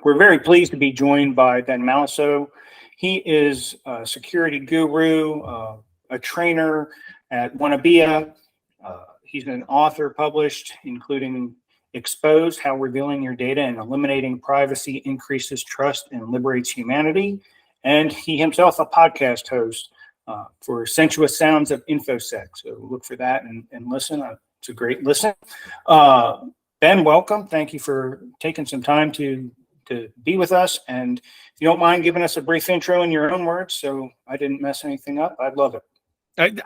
We're very pleased to be joined by Ben Malisow. He is a security guru, a trainer at Wannabe. He's an author published, including Exposed, How Revealing Your Data and Eliminating Privacy Increases Trust and Liberates Humanity. And he himself a podcast host for Sensuous Sounds of InfoSec. So look for that and listen. It's a great listen. Ben, welcome. Thank you for taking some time to be with us. And if you don't mind giving us a brief intro in your own words, so I didn't mess anything up, I'd love it.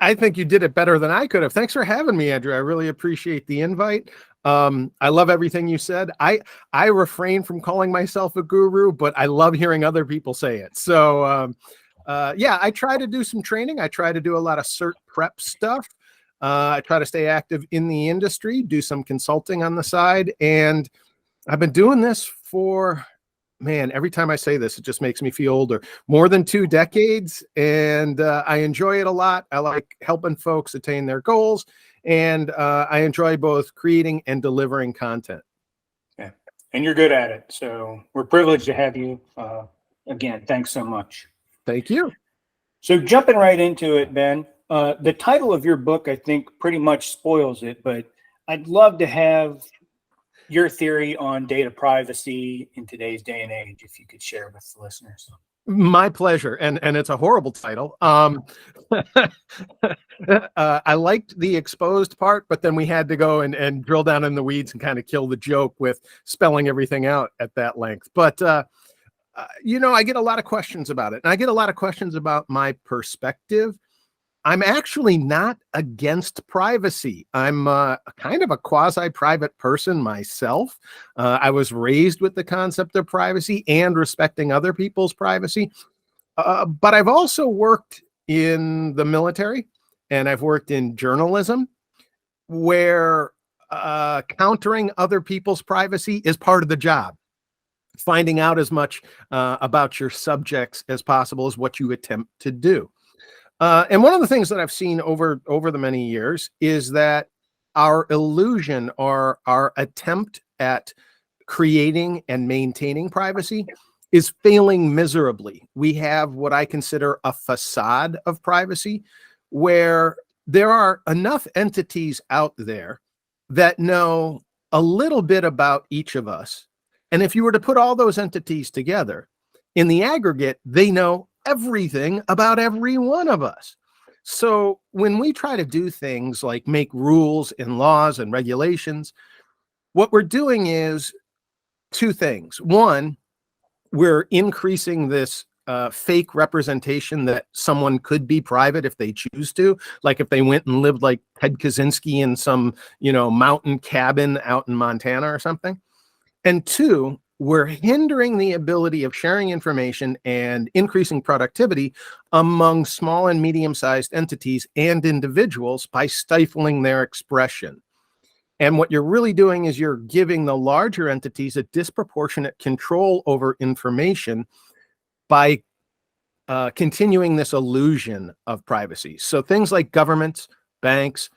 I think you did it better than I could have. Thanks for having me, Andrew. I really appreciate the invite. I love everything you said. I refrain from calling myself a guru, but I love hearing other people say it. So yeah, I try to do some training. I try to do a lot of cert prep stuff. I try to stay active in the industry, do some consulting on the side. And I've been doing this for, man, every time I say this, it just makes me feel older. More than 2 decades, and I enjoy it a lot. I like helping folks attain their goals, and I enjoy both creating and delivering content. Yeah, and you're good at it, so we're privileged to have you. Again, thanks so much. Thank you. So jumping right into it, Ben, the title of your book, I think, pretty much spoils it, but I'd love to have your theory on data privacy in today's day and age, if you could share with the listeners. My pleasure. And it's a horrible title. I liked the exposed part, but then we had to go and drill down in the weeds and kind of kill the joke with spelling everything out at that length. But, you know, I get a lot of questions about it. And I get a lot of questions about my perspective. I'm actually not against privacy. I'm kind of a quasi-private person myself. I was raised with the concept of privacy and respecting other people's privacy. But I've also worked in the military and I've worked in journalism where countering other people's privacy is part of the job. Finding out as much about your subjects as possible is what you attempt to do. And one of the things that I've seen over the many years is that our illusion or our attempt at creating and maintaining privacy is failing miserably. We have what I consider a facade of privacy, where there are enough entities out there that know a little bit about each of us. And if you were to put all those entities together, in the aggregate, they know everything about every one of us. So when we try to do things like make rules and laws and regulations, what we're doing is 2 things. One, we're increasing this fake representation that someone could be private if they choose to, like if they went and lived like Ted Kaczynski in some, you know, mountain cabin out in Montana or something. And 2, we're hindering the ability of sharing information and increasing productivity among small and medium-sized entities and individuals by stifling their expression. And what you're really doing is you're giving the larger entities a disproportionate control over information by continuing this illusion of privacy. So things like governments, banks,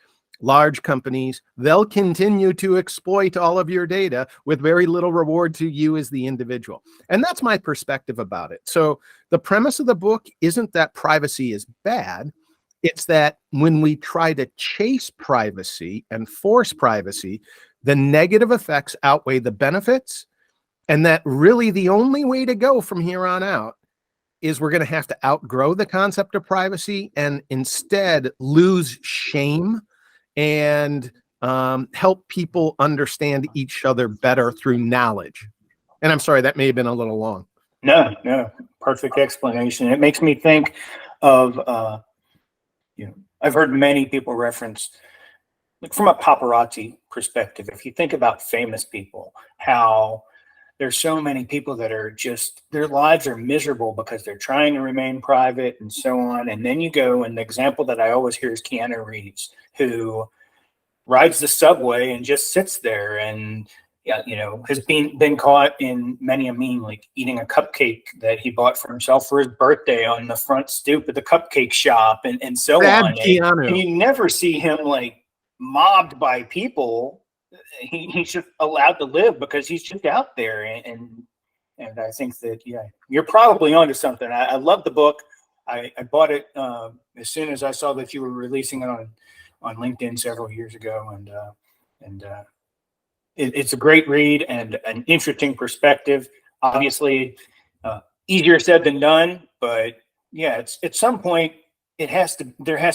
large companies, they'll continue to exploit all of your data with very little reward to you as the individual. And that's my perspective about it. So the premise of the book isn't that privacy is bad. It's that when we try to chase privacy and force privacy, the negative effects outweigh the benefits. And that really the only way to go from here on out is we're going to have to outgrow the concept of privacy and instead lose shame and help people understand each other better through knowledge. And I'm sorry, that may have been a little long. No, perfect explanation. It makes me think of, you know, I've heard many people reference, like from a paparazzi perspective, if you think about famous people, how there's so many people that are just, their lives are miserable because they're trying to remain private and so on. And then you go, and the example that I always hear is Keanu Reeves, who rides the subway and just sits there and, you know, has been caught in many a meme, like eating a cupcake that he bought for himself for his birthday on the front stoop of the cupcake shop and so on. And you never see him like mobbed by people. He's just allowed to live because he's just out there. And And I think that, yeah, you're probably onto something. I love the book. I bought it as soon as I saw that you were releasing it on LinkedIn several years ago. And it's a great read and an interesting perspective. Obviously, easier said than done, but yeah, it's at some point there has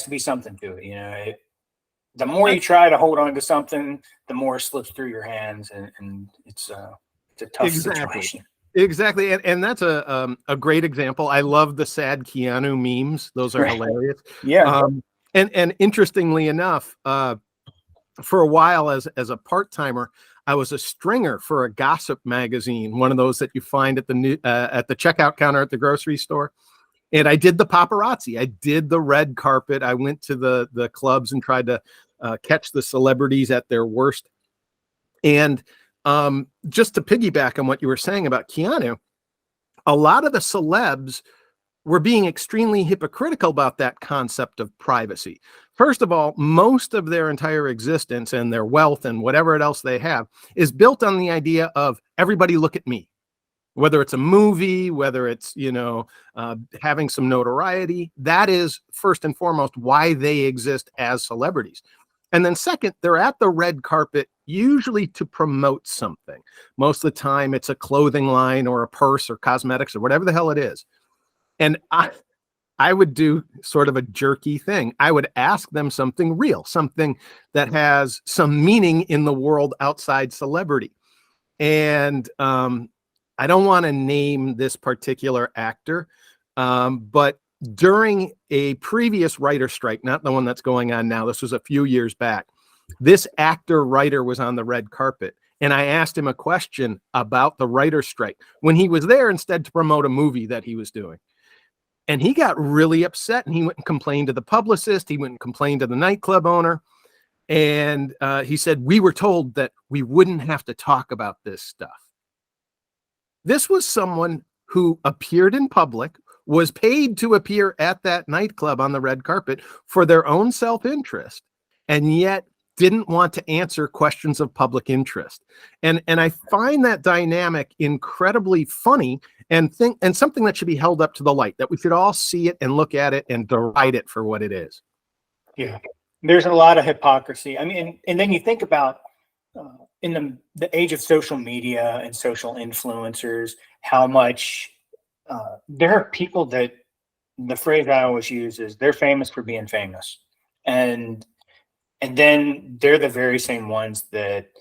to be something to it. You know, the more you try to hold on to something, the more it slips through your hands, and it's a tough situation. Exactly. And that's a great example. I love the sad Keanu memes. Those are hilarious. Yeah. And interestingly enough, for a while as a part-timer, I was a stringer for a gossip magazine, one of those that you find at the checkout counter at the grocery store. And I did the paparazzi. I did the red carpet. I went to the clubs and tried to catch the celebrities at their worst. And just to piggyback on what you were saying about Keanu, a lot of the celebs were being extremely hypocritical about that concept of privacy. First of all, most of their entire existence and their wealth and whatever else they have is built on the idea of everybody look at me. Whether it's a movie, whether it's, having some notoriety, that is first and foremost why they exist as celebrities. And then second, they're at the red carpet usually to promote something. Most of the time it's a clothing line or a purse or cosmetics or whatever the hell it is. And I would do sort of a jerky thing. I would ask them something real, something that has some meaning in the world outside celebrity. And I don't want to name this particular actor, but during a previous writer strike, not the one that's going on now, this was a few years back, this actor writer was on the red carpet. And I asked him a question about the writer strike when he was there instead to promote a movie that he was doing. And he got really upset and he went and complained to the publicist. He went and complained to the nightclub owner. And he said, we were told that we wouldn't have to talk about this stuff. This was someone who appeared in public, was paid to appear at that nightclub on the red carpet for their own self-interest, and yet didn't want to answer questions of public interest. And I find that dynamic incredibly funny and something that should be held up to the light, that we should all see it and look at it and deride it for what it is. Yeah. There's a lot of hypocrisy. I mean, and then you think about in the age of social media and social influencers, how much there are people that, the phrase I always use is, they're famous for being famous. And then they're the very same ones that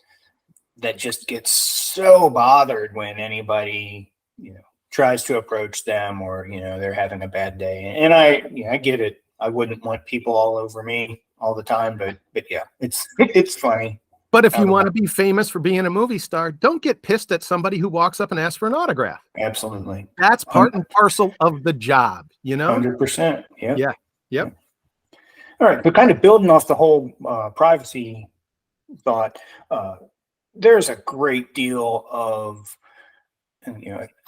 just get so bothered when anybody, tries to approach them, or, they're having a bad day. And I get it. I wouldn't want people all over me all the time, but yeah, it's funny. But if you want to be famous for being a movie star, don't get pissed at somebody who walks up and asks for an autograph. Absolutely. That's part and parcel of the job, 100%. Yeah. Yeah. Yep. All right. But kind of building off the whole privacy thought, there's a great deal of,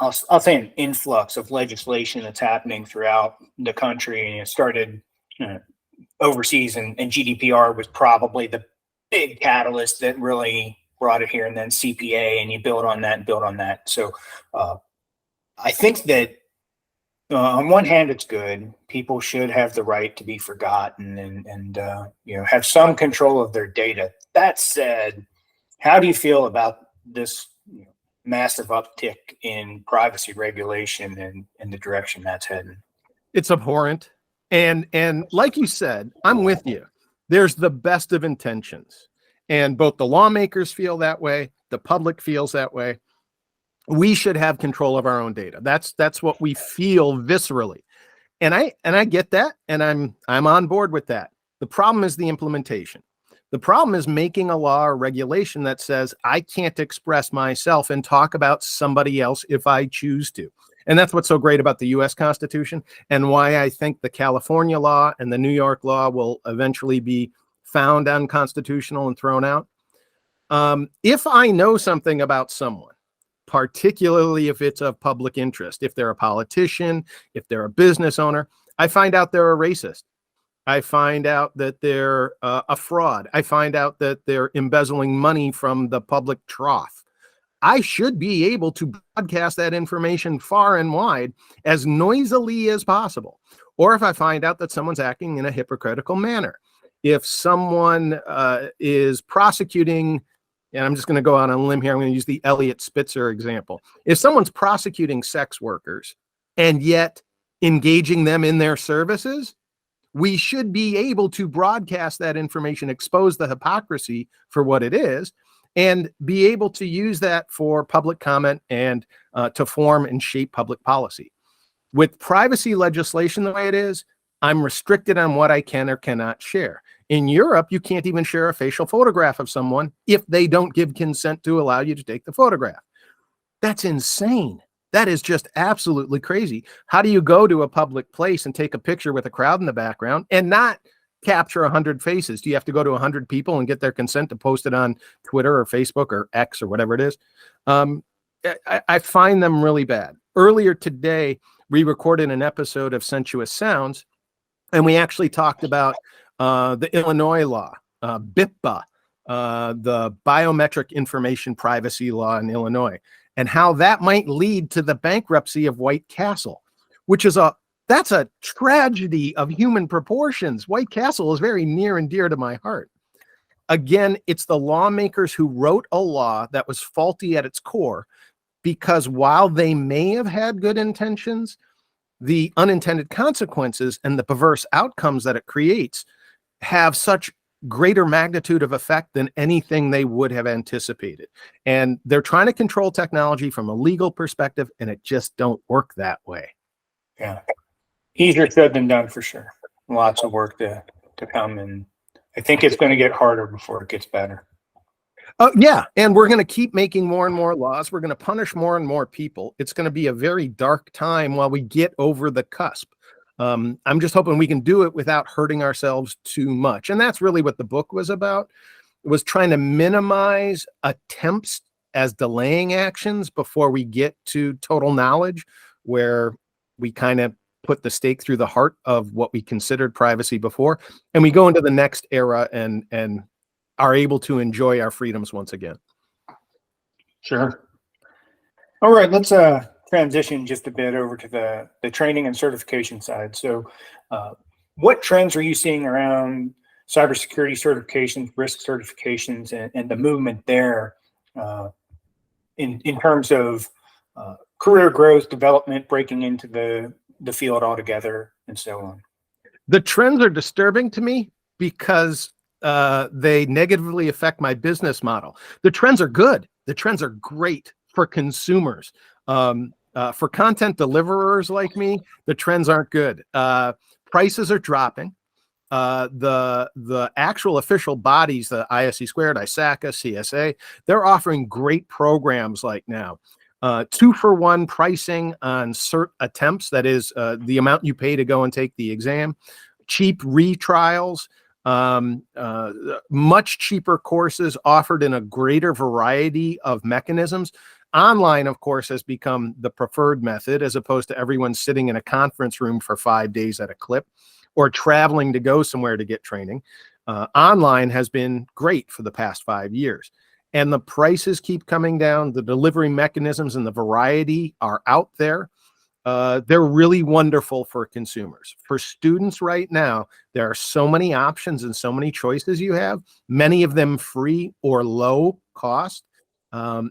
I'll say an influx of legislation that's happening throughout the country. And it started overseas, and GDPR was probably the big catalyst that really brought it here, and then CPA, and you build on that and build on that. So I think that on one hand, it's good. People should have the right to be forgotten and have some control of their data. That said, how do you feel about this massive uptick in privacy regulation and the direction that's heading? It's abhorrent. And like you said, I'm with you. There's the best of intentions, and both the lawmakers feel that way. The public feels that way. We should have control of our own data. That's what we feel viscerally. And I get that. And I'm on board with that. The problem is the implementation. The problem is making a law or regulation that says I can't express myself and talk about somebody else if I choose to. And that's what's so great about the US Constitution, and why I think the California law and the New York law will eventually be found unconstitutional and thrown out. If I know something about someone, particularly if it's of public interest, if they're a politician, if they're a business owner, I find out they're a racist. I find out that they're a fraud. I find out that they're embezzling money from the public trough. I should be able to broadcast that information far and wide as noisily as possible. Or if I find out that someone's acting in a hypocritical manner, if someone is prosecuting, and I'm just going to go out on a limb here, I'm going to use the Elliot Spitzer example. If someone's prosecuting sex workers and yet engaging them in their services, we should be able to broadcast that information, expose the hypocrisy for what it is, and be able to use that for public comment and to form and shape public policy. With privacy legislation the way it is, I'm restricted on what I can or cannot share. In Europe, you can't even share a facial photograph of someone if they don't give consent to allow you to take the photograph. That's insane. That is just absolutely crazy. How do you go to a public place and take a picture with a crowd in the background and not capture 100 faces? Do you have to go to 100 people and get their consent to post it on Twitter or Facebook or X or whatever it is? I find them really bad. Earlier today, we recorded an episode of Sensuous Sounds, and we actually talked about the Illinois law, BIPA, the Biometric Information Privacy Law in Illinois, and how that might lead to the bankruptcy of White Castle, which is that's a tragedy of human proportions. White Castle is very near and dear to my heart. Again, it's the lawmakers who wrote a law that was faulty at its core, because while they may have had good intentions, the unintended consequences and the perverse outcomes that it creates have such greater magnitude of effect than anything they would have anticipated. And they're trying to control technology from a legal perspective, and it just don't work that way. Yeah. Easier said than done for sure. Lots of work to come, and I think it's going to get harder before it gets better. Yeah, and we're going to keep making more and more laws. We're going to punish more and more people. It's going to be a very dark time while we get over the cusp. I'm just hoping we can do it without hurting ourselves too much. And that's really what the book was about, was trying to minimize attempts as delaying actions before we get to total knowledge, where we kind of put the stake through the heart of what we considered privacy before, and we go into the next era and are able to enjoy our freedoms once again. Sure. All right, let's transition just a bit over to the training and certification side. So what trends are you seeing around cybersecurity certifications, risk certifications, and the movement there in terms of career growth, development, breaking into the field altogether, and so on? The trends are disturbing to me because they negatively affect my business model. The trends are good. The trends are great for consumers. For content deliverers like me, the trends aren't good. Prices are dropping. The actual official bodies, the ISC Squared, ISACA, CSA, they're offering great programs like now. 2-for-1 pricing on cert attempts, that is the amount you pay to go and take the exam, cheap retrials, much cheaper courses offered in a greater variety of mechanisms. Online, of course, has become the preferred method, as opposed to everyone sitting in a conference room for 5 days at a clip or traveling to go somewhere to get training. Online has been great for the past 5 years. And the prices keep coming down. The delivery mechanisms and the variety are out there. They're really wonderful for consumers. For students right now, there are so many options and so many choices you have, many of them free or low cost.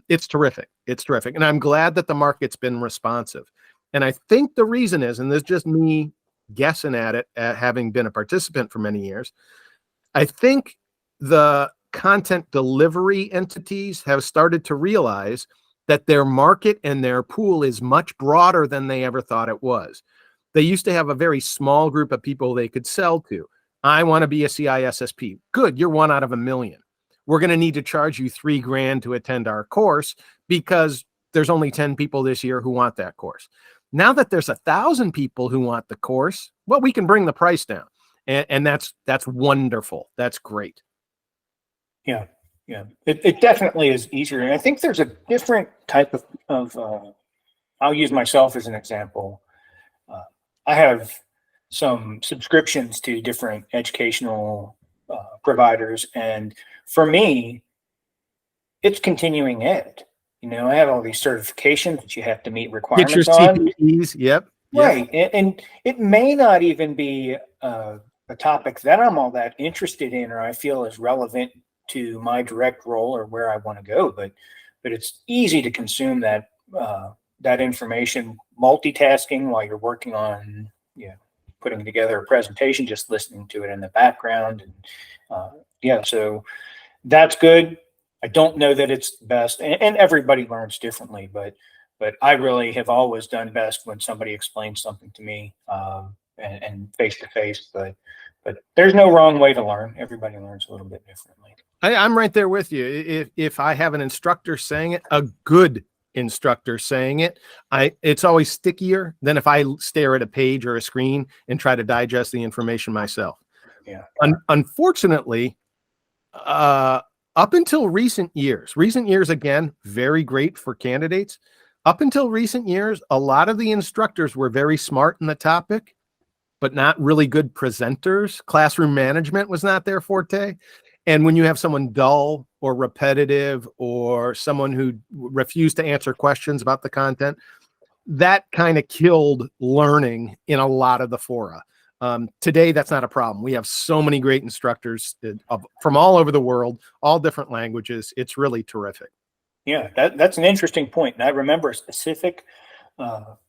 It's terrific. It's terrific. And I'm glad that the market's been responsive. And I think the reason is, and this is just me guessing at it, having been a participant for many years, I think the content delivery entities have started to realize that their market and their pool is much broader than they ever thought it was. They used to have a very small group of people they could sell to. I want to be a CISSP. Good, you're 1 out of 1 million. We're going to need to charge you $3,000 to attend our course because there's only 10 people this year who want that course. Now that there's 1,000 people who want the course, well, we can bring the price down. And that's wonderful. That's great. Yeah. Yeah, it definitely is easier. And I think there's a different type of I'll use myself as an example. I have some subscriptions to different educational providers. And for me, it's continuing ed. I have all these certifications that you have to meet Get your requirements on. CPEs. Yep. Right. And it may not even be a topic that I'm all that interested in or I feel is relevant to my direct role or where I want to go, but it's easy to consume that information, multitasking while you're working on putting together a presentation, just listening to it in the background. And so that's good. I don't know that it's the best, and everybody learns differently, but I really have always done best when somebody explains something to me and face to face. But there's no wrong way to learn. Everybody learns a little bit differently. I'm right there with you. If I have an instructor saying it, a good instructor saying it, it's always stickier than if I stare at a page or a screen and try to digest the information myself. Yeah. Unfortunately, up until recent years, again, very great for candidates. Up until recent years, a lot of the instructors were very smart in the topic, but not really good presenters. Classroom management was not their forte. And when you have someone dull or repetitive or someone who refused to answer questions about the content, that kind of killed learning in a lot of the fora. Today, that's not a problem. We have so many great instructors from all over the world, all different languages. It's really terrific. Yeah, that's an interesting point. And I remember a specific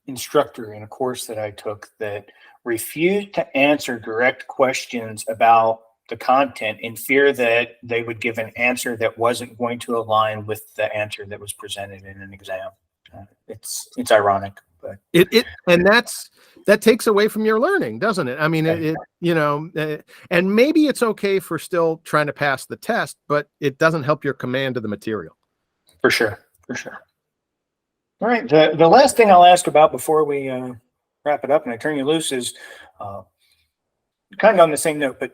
instructor in a course that I took that refused to answer direct questions about the content in fear that they would give an answer that wasn't going to align with the answer that was presented in an exam. It's ironic, but and that takes away from your learning, doesn't it? I mean, and maybe it's okay for still trying to pass the test, but it doesn't help your command of the material. For sure. All right. The last thing I'll ask about before we wrap it up and I turn you loose is kind of on the same note, but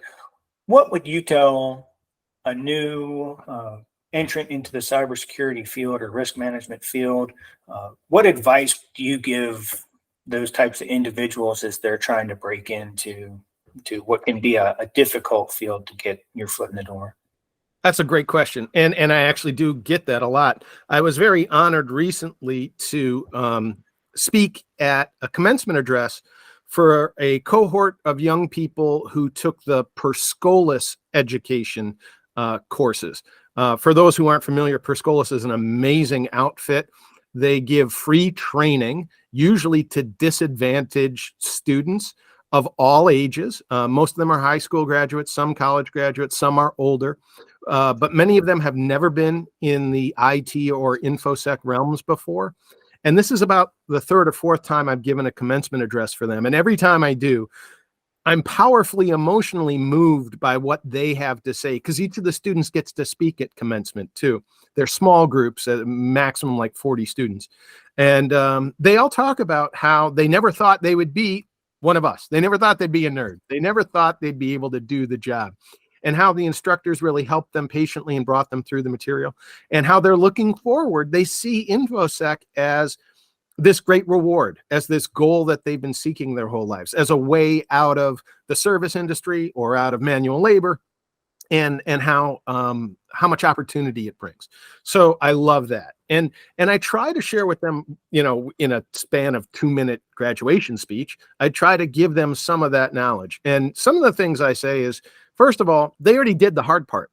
what would you tell a new entrant into the cybersecurity field or risk management field? What advice do you give those types of individuals as they're trying to break into what can be a difficult field to get your foot in the door? That's a great question. And I actually do get that a lot. I was very honored recently to speak at a commencement address for a cohort of young people who took the Perscolis education courses. For those who aren't familiar, Perscolis is an amazing outfit. They give free training, usually to disadvantaged students of all ages. Most of them are high school graduates, some college graduates, some are older. But many of them have never been in the IT or InfoSec realms before. And this is about the third or fourth time I've given a commencement address for them. And every time I do, I'm powerfully emotionally moved by what they have to say, because each of the students gets to speak at commencement too. They're small groups, at maximum like 40 students. And they all talk about how they never thought they would be one of us. They never thought they'd be a nerd. They never thought they'd be able to do the job. And how the instructors really helped them patiently and brought them through the material, and how they're looking forward. They see InfoSec as this great reward, as this goal that they've been seeking their whole lives, as a way out of the service industry or out of manual labor, and how much opportunity it brings. So I love that. And I try to share with them, in a span of 2-minute graduation speech, I try to give them some of that knowledge. And some of the things I say is, first of all, they already did the hard part.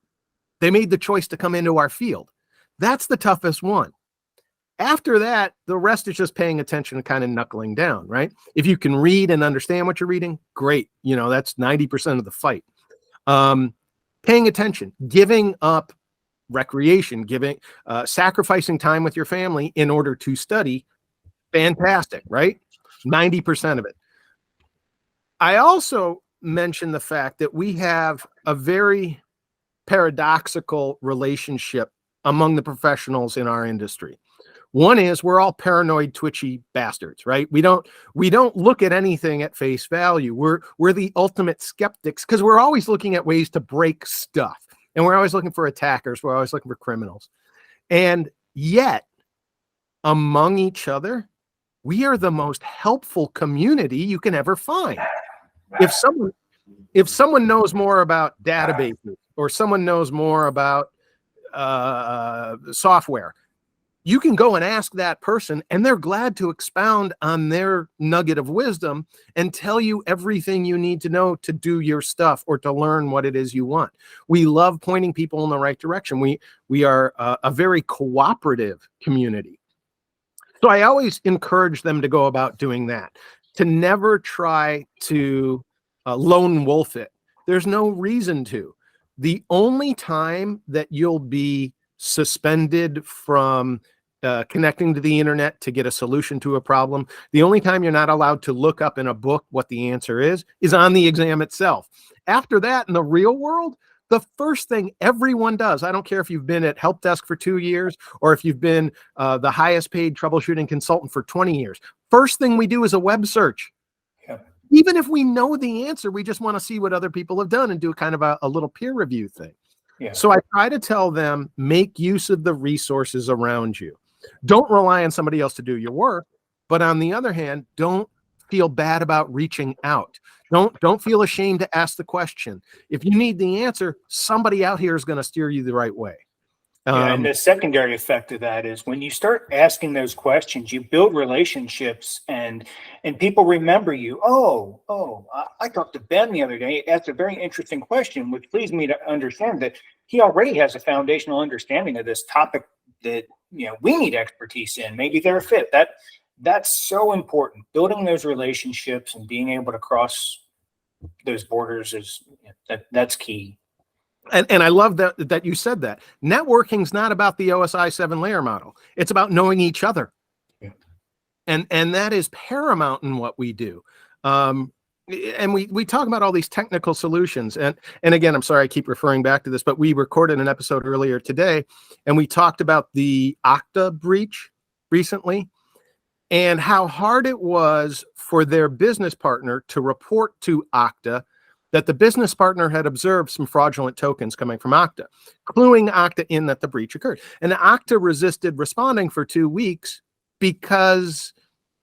They made the choice to come into our field. That's the toughest one. After that, the rest is just paying attention and kind of knuckling down, right? If you can read and understand what you're reading, great. That's 90% of the fight. Paying attention, giving up recreation, sacrificing time with your family in order to study, fantastic, right? 90% of it. I also mention the fact that we have a very paradoxical relationship among the professionals in our industry. One is we're all paranoid, twitchy bastards, right? We don't look at anything at face value. We're the ultimate skeptics because we're always looking at ways to break stuff. And we're always looking for attackers. We're always looking for criminals. And yet, among each other, we are the most helpful community you can ever find. If someone knows more about databases or someone knows more about software, you can go and ask that person, and they're glad to expound on their nugget of wisdom and tell you everything you need to know to do your stuff or to learn what it is you want. We love pointing people in the right direction. We are a very cooperative community. So I always encourage them to go about doing that, to never try to lone wolf it. There's no reason to. The only time that you'll be suspended from connecting to the internet to get a solution to a problem, the only time you're not allowed to look up in a book what the answer is on the exam itself. After that, in the real world, the first thing everyone does, I don't care if you've been at help desk for 2 years or if you've been the highest paid troubleshooting consultant for 20 years, first thing we do is a web search. Yeah. Even if we know the answer, we just want to see what other people have done and do kind of a little peer review thing. Yeah. So I try to tell them, make use of the resources around you. Don't rely on somebody else to do your work. But on the other hand, don't feel bad about reaching out. Don't feel ashamed to ask the question. If you need the answer, somebody out here is going to steer you the right way. And the secondary effect of that is when you start asking those questions, you build relationships and people remember you. I talked to Ben the other day. He asked a very interesting question, which leads me to understand that he already has a foundational understanding of this topic that we need expertise in. Maybe they're a fit. That's so important. Building those relationships and being able to cross those borders that's key. And I love that you said that. Networking's not about the OSI 7-layer model. It's about knowing each other. Yeah. And that is paramount in what we do. And we talk about all these technical solutions. And again, I'm sorry I keep referring back to this, but we recorded an episode earlier today, and we talked about the Okta breach recently and how hard it was for their business partner to report to Okta that the business partner had observed some fraudulent tokens coming from Okta, cluing Okta in that the breach occurred. And Okta resisted responding for 2 weeks because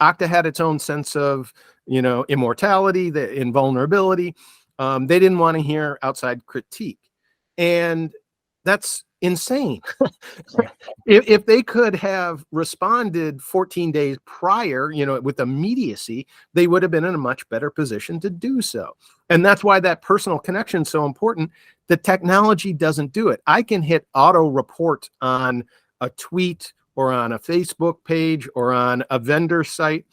Okta had its own sense of, immortality, the invulnerability. They didn't want to hear outside critique. And that's insane. If they could have responded 14 days prior, with immediacy, they would have been in a much better position to do so. And that's why that personal connection is so important. The technology doesn't do it. I can hit auto report on a tweet or on a Facebook page or on a vendor site.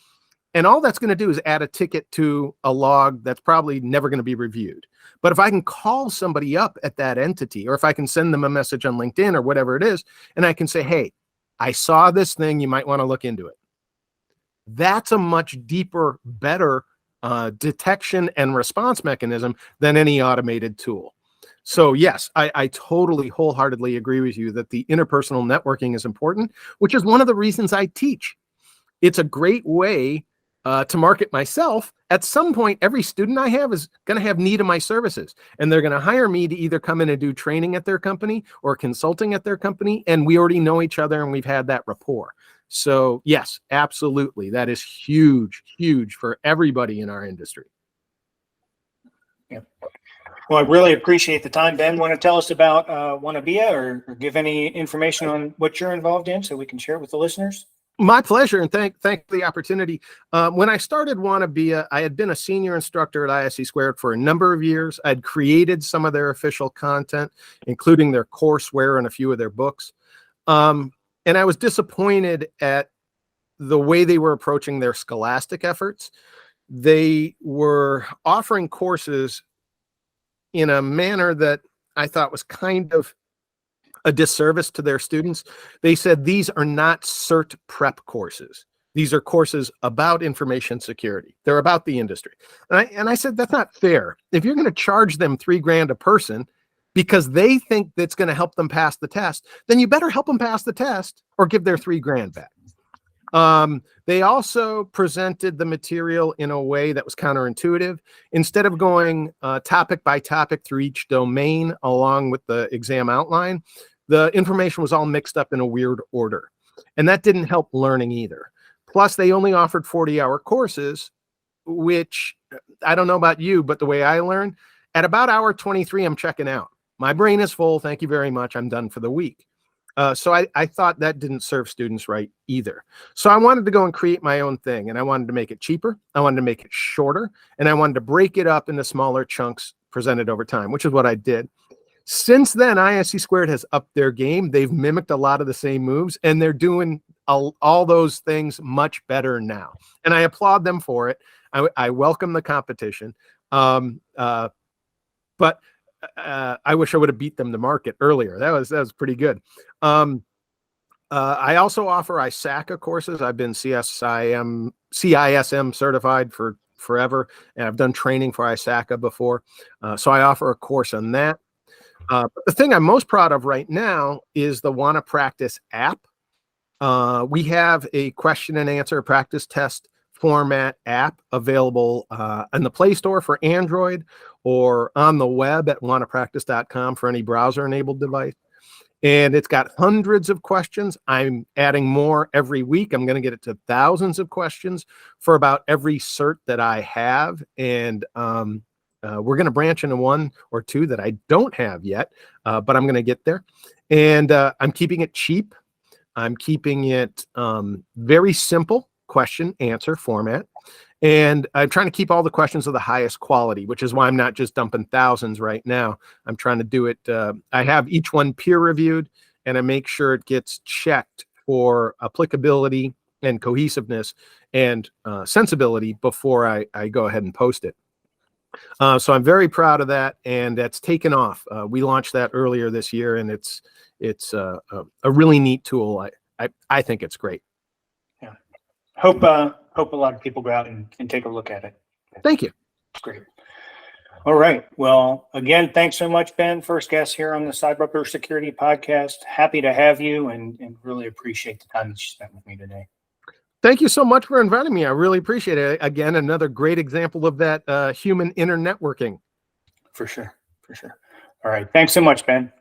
And all that's going to do is add a ticket to a log that's probably never going to be reviewed. But if I can call somebody up at that entity, or if I can send them a message on LinkedIn or whatever it is, and I can say, hey, I saw this thing, you might want to look into it. That's a much deeper, better detection and response mechanism than any automated tool. So yes, I totally wholeheartedly agree with you that the interpersonal networking is important, which is one of the reasons I teach. It's a great way to market myself. At some point, every student I have is going to have need of my services, and they're going to hire me to either come in and do training at their company or consulting at their company. And we already know each other and we've had that rapport. So yes, absolutely. That is huge, huge for everybody in our industry. Yeah. Well, I really appreciate the time. Ben, want to tell us about Wanabia or give any information on what you're involved in so we can share it with the listeners? My pleasure, and thank the opportunity. When I started Wanabia, I had been a senior instructor at ISC Squared for a number of years. I'd created some of their official content, including their courseware and a few of their books. And I was disappointed at the way they were approaching their scholastic efforts. They were offering courses in a manner that I thought was kind of a disservice to their students. They said these are not cert prep courses. These are courses about information security. They're about the industry. And I said, that's not fair. If you're going to charge them $3,000 a person because they think that's going to help them pass the test, then you better help them pass the test or give their $3,000 back. They also presented the material in a way that was counterintuitive. Instead of going topic by topic through each domain along with the exam outline, the information was all mixed up in a weird order. And that didn't help learning either. Plus, they only offered 40-hour courses, which I don't know about you, but the way I learn, at about hour 23, I'm checking out. My brain is full. Thank you very much. I'm done for the week. So I thought that didn't serve students right either. So I wanted to go and create my own thing, and I wanted to make it cheaper. I wanted to make it shorter, and I wanted to break it up into smaller chunks presented over time, which is what I did. Since then, ISC Squared has upped their game. They've mimicked a lot of the same moves, and they're doing all those things much better now. And I applaud them for it. I welcome the competition. But I wish I would have beat them to market earlier. That was pretty good. I also offer ISACA courses. I've been CISM certified for forever, and I've done training for ISACA before. So I offer a course on that. But the thing I'm most proud of right now is the Wanna Practice app. We have a question and answer practice test format app available in the Play Store for Android or on the web at wannapractice.com for any browser-enabled device. And it's got hundreds of questions. I'm adding more every week. I'm going to get it to thousands of questions for about every cert that I have. And we're going to branch into one or two that I don't have yet, but I'm going to get there. And I'm keeping it cheap. I'm keeping it very simple question answer format. And I'm trying to keep all the questions of the highest quality, which is why I'm not just dumping thousands right now. I'm trying to do it. I have each one peer reviewed, and I make sure it gets checked for applicability and cohesiveness and sensibility before I go ahead and post it. So I'm very proud of that, and that's taken off. We launched that earlier this year, and it's a really neat tool. I think it's great. Yeah. Hope a lot of people go out and take a look at it. Thank you. It's great. All right. Well, again, thanks so much, Ben. First guest here on the Cybersecurity Podcast. Happy to have you, and really appreciate the time that you spent with me today. Thank you so much for inviting me. I really appreciate it. Again, another great example of that human inner networking. For sure. For sure. All right. Thanks so much, Ben.